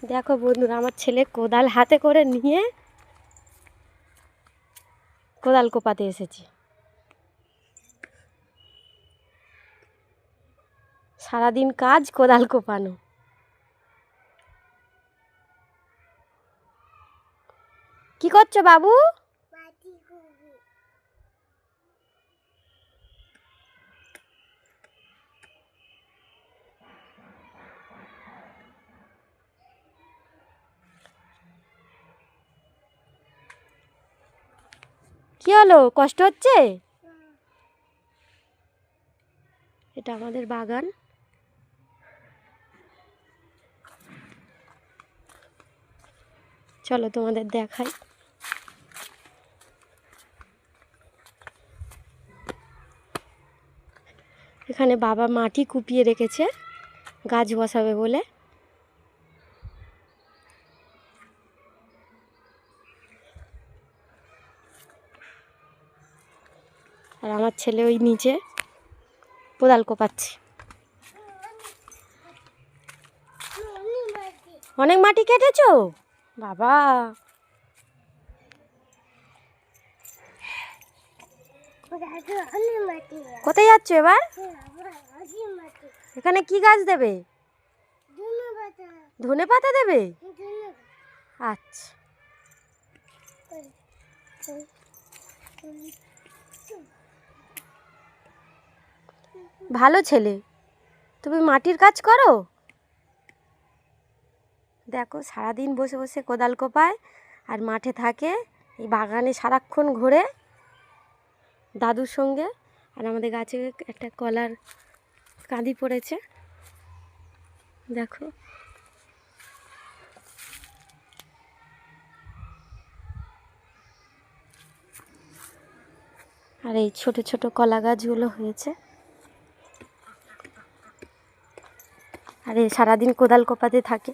দেখো বন্ধুরা, আমার ছেলে কোদাল হাতে করে নিয়ে কোদাল কোপাতে এসেছে। সারাদিন কাজ কোদাল কোপানো। কি করছো বাবু? কি হলো, কষ্ট হচ্ছে? এটা আমাদের বাগান। চলো তোমাদের দেখাই। এখানে বাবা মাটি কুপিয়ে রেখেছে গাছ বসাবে বলে। আর আমার ছেলে ওই নিচে কোদাল কোপাচ্ছে। অনেক মাটি কেটেছো বাবা। কোথায় যাচ্ছ এবার? এখানে কি গাছ দেবে? ধনে পাতা দেবে? আচ্ছা। ভালো ছেলে, তুমি মাটির কাজ করো। দেখো সারাদিন বসে বসে কোদাল কোপায় আর মাঠে থাকে, এই বাগানে সারাক্ষণ ঘোরে দাদুর সঙ্গে। আর আমাদের গাছে একটা কলার কাঁদি পড়েছে, দেখো। আর এই ছোট ছোট কলা গাছগুলো হয়েছে। আর এই সারাদিন কোদাল কোপাতে থাকে।